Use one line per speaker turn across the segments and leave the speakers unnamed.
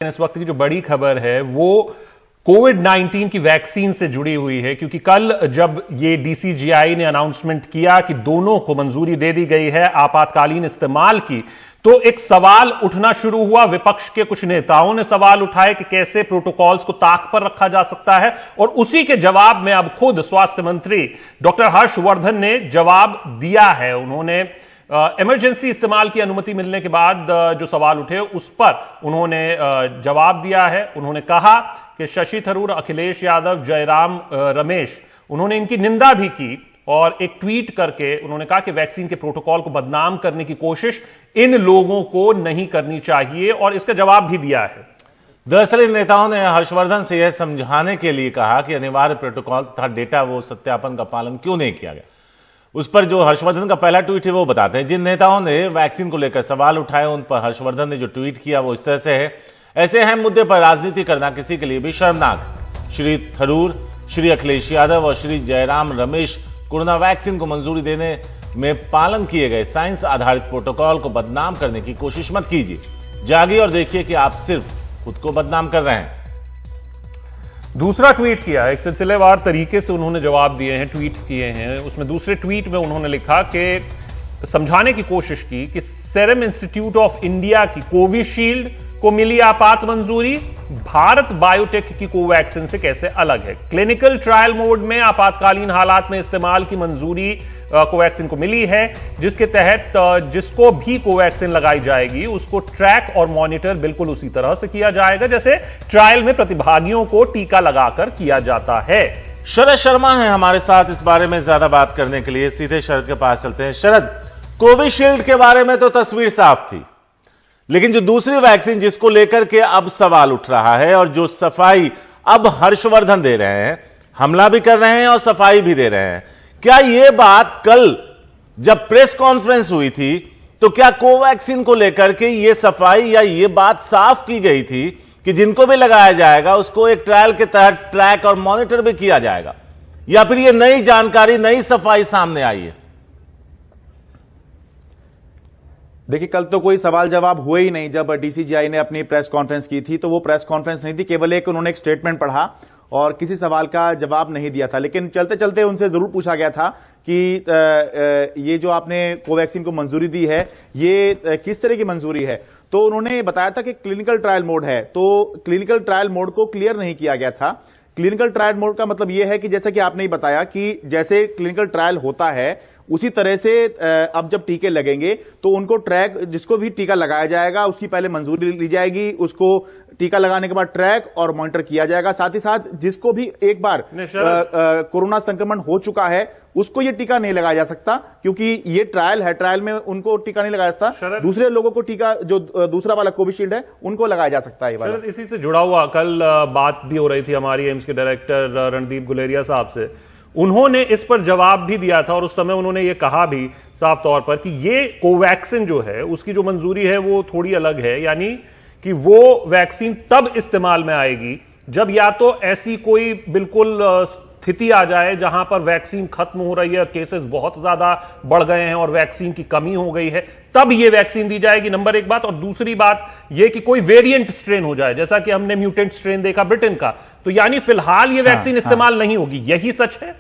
इस वक्त की जो बड़ी खबर है वो कोविड-19 की वैक्सीन से जुड़ी हुई है, क्योंकि कल जब ये डीसीजीआई ने अनाउंसमेंट किया कि दोनों को मंजूरी दे दी गई है आपातकालीन इस्तेमाल की, तो एक सवाल उठना शुरू हुआ। विपक्ष के कुछ नेताओं ने सवाल उठाए कि कैसे प्रोटोकॉल्स को ताक पर रखा जा सकता है, और उसी के जवाब में अब खुद स्वास्थ्य मंत्री डॉक्टर हर्षवर्धन ने जवाब दिया है। उन्होंने इमरजेंसी इस्तेमाल की अनुमति मिलने के बाद जो सवाल उठे उस पर उन्होंने जवाब दिया है। उन्होंने कहा कि शशि थरूर, अखिलेश यादव, जयराम रमेश, उन्होंने इनकी निंदा भी की और एक ट्वीट करके उन्होंने कहा कि वैक्सीन के प्रोटोकॉल को बदनाम करने की कोशिश इन लोगों को नहीं करनी चाहिए, और इसका जवाब भी दिया है।
दरअसल इन नेताओं ने हर्षवर्धन से यह समझाने के लिए कहा कि अनिवार्य प्रोटोकॉल तथा डेटा वो सत्यापन का पालन क्यों नहीं किया गया। उस पर जो हर्षवर्धन का पहला ट्वीट है वो बताते हैं। जिन नेताओं ने वैक्सीन को लेकर सवाल उठाए उन पर हर्षवर्धन ने जो ट्वीट किया वो इस तरह से है: ऐसे अहम मुद्दे पर राजनीति करना किसी के लिए भी शर्मनाक। श्री थरूर, श्री अखिलेश यादव और श्री जयराम रमेश, कोरोना वैक्सीन को मंजूरी देने में पालन किए गए साइंस आधारित प्रोटोकॉल को बदनाम करने की कोशिश मत कीजिए। जागिए और देखिए कि आप सिर्फ खुद को बदनाम कर रहे हैं।
दूसरा ट्वीट किया है, एक सिलसिलेवार तरीके से उन्होंने जवाब दिए हैं, ट्वीट्स किए हैं। उसमें दूसरे ट्वीट में उन्होंने लिखा कि समझाने की कोशिश की कि सीरम इंस्टीट्यूट ऑफ इंडिया की कोविशील्ड को मिली आपात मंजूरी भारत बायोटेक की कोवैक्सीन से कैसे अलग है। क्लिनिकल ट्रायल मोड में आपातकालीन हालात में इस्तेमाल की मंजूरी कोवैक्सीन को मिली है, जिसके तहत जिसको भी कोवैक्सीन लगाई जाएगी उसको ट्रैक और मॉनिटर बिल्कुल उसी तरह से किया जाएगा जैसे ट्रायल में प्रतिभागियों को टीका लगाकर किया जाता है।
शरद शर्मा है हमारे साथ इस बारे में ज्यादा बात करने के लिए। सीधे शरद के पास चलते हैं। शरद, कोविशील्ड के बारे में तो तस्वीर साफ थी, लेकिन जो दूसरी वैक्सीन जिसको लेकर के अब सवाल उठ रहा है और जो सफाई अब हर्षवर्धन दे रहे हैं, हमला भी कर रहे हैं और सफाई भी दे रहे हैं, क्या यह बात कल जब प्रेस कॉन्फ्रेंस हुई थी तो क्या कोवैक्सीन को लेकर के यह सफाई या यह बात साफ की गई थी कि जिनको भी लगाया जाएगा उसको एक ट्रायल के तहत ट्रैक और मॉनिटर भी किया जाएगा, या फिर यह नई जानकारी, नई सफाई सामने आई है?
देखिए, कल तो कोई सवाल जवाब हुए ही नहीं। जब डीसीजीआई ने अपनी प्रेस कॉन्फ्रेंस की थी तो वो प्रेस कॉन्फ्रेंस नहीं थी, केवल एक उन्होंने एक स्टेटमेंट पढ़ा और किसी सवाल का जवाब नहीं दिया था। लेकिन चलते चलते उनसे जरूर पूछा गया था कि ये जो आपने कोवैक्सीन को मंजूरी दी है ये किस तरह की मंजूरी है, तो उन्होंने बताया था कि क्लिनिकल ट्रायल मोड है। तो क्लिनिकल ट्रायल मोड को क्लियर नहीं किया गया था। क्लिनिकल ट्रायल मोड का मतलब यह है कि जैसा कि आपने ही बताया कि जैसे क्लिनिकल ट्रायल होता है उसी तरह से अब जब टीके लगेंगे तो उनको ट्रैक, जिसको भी टीका लगाया जाएगा उसकी पहले मंजूरी ली जाएगी, उसको टीका लगाने के बाद ट्रैक और मॉनिटर किया जाएगा। साथ ही साथ जिसको भी एक बार कोरोना संक्रमण हो चुका है उसको ये टीका नहीं लगाया जा सकता, क्योंकि ये ट्रायल है, ट्रायल में उनको टीका नहीं लगाया जा सकता। दूसरे लोगों को टीका, जो दूसरा वाला कोविशील्ड है, उनको लगाया जा सकता है। ये वाला
इसी से जुड़ा हुआ कल बात भी हो रही थी हमारी एम्स के डायरेक्टर रणदीप गुलेरिया साहब से। उन्होंने इस पर जवाब भी दिया था और उस समय उन्होंने ये कहा भी साफ तौर पर कि ये कोवैक्सीन जो है उसकी जो मंजूरी है वो थोड़ी अलग है, यानी कि वो वैक्सीन तब इस्तेमाल में आएगी जब या तो ऐसी कोई बिल्कुल स्थिति आ जाए जहां पर वैक्सीन खत्म हो रही है, केसेस बहुत ज्यादा बढ़ गए हैं और वैक्सीन की कमी हो गई है, तब ये वैक्सीन दी जाएगी। नंबर एक बात। और दूसरी बात ये कि कोई वेरिएंट स्ट्रेन हो जाए, जैसा कि हमने म्यूटेंट स्ट्रेन देखा ब्रिटेन का, तो यानी फिलहाल ये वैक्सीन इस्तेमाल नहीं होगी। यही सच है?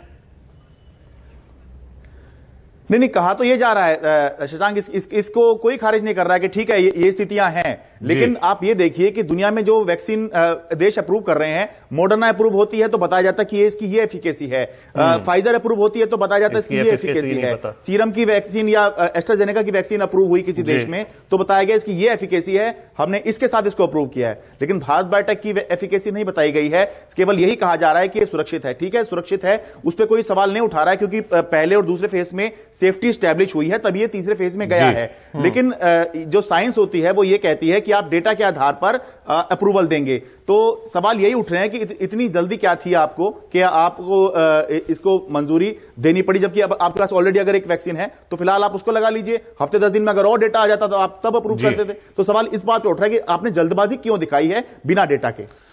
नहीं, कहा तो ये जा रहा है शशांक, इसको कोई खारिज नहीं कर रहा है कि ठीक है ये स्थितियां हैं, लेकिन आप ये देखिए कि दुनिया में जो वैक्सीन देश अप्रूव कर रहे हैं, मॉडर्ना अप्रूव होती है तो बताया जाता है कि इसकी ये एफिकेसी है, फाइजर अप्रूव होती है तो बताया जाता है इसकी ये एफिकेसी है, सीरम की वैक्सीन या एस्ट्राजेनेका की वैक्सीन अप्रूव हुई किसी देश में तो बताया गया इसकी ये एफिकेसी है, हमने इसके साथ इसको अप्रूव किया है। लेकिन भारत बायोटेक की एफिकेसी नहीं बताई गई है, केवल यही कहा जा रहा है कि सुरक्षित है। ठीक है, सुरक्षित है, उस पर कोई सवाल नहीं उठा रहा है, क्योंकि पहले और दूसरे फेज में सेफ्टी स्टैब्लिश हुई है, तभी ये तीसरे फेज में गया है। लेकिन जो साइंस होती है वो ये कहती है कि आप डेटा के आधार पर अप्रूवल देंगे। तो सवाल यही उठ रहे हैं कि इतनी जल्दी क्या थी आपको कि आपको इसको मंजूरी देनी पड़ी, जबकि अब आपके पास ऑलरेडी अगर एक वैक्सीन है तो फिलहाल आप उसको लगा लीजिए। हफ्ते 10 दिन में अगर और डेटा आ जाता तो आप तब अप्रूव करते थे। तो सवाल इस बात पे उठ रहा है कि आपने जल्दबाजी क्यों दिखाई है बिना डेटा के।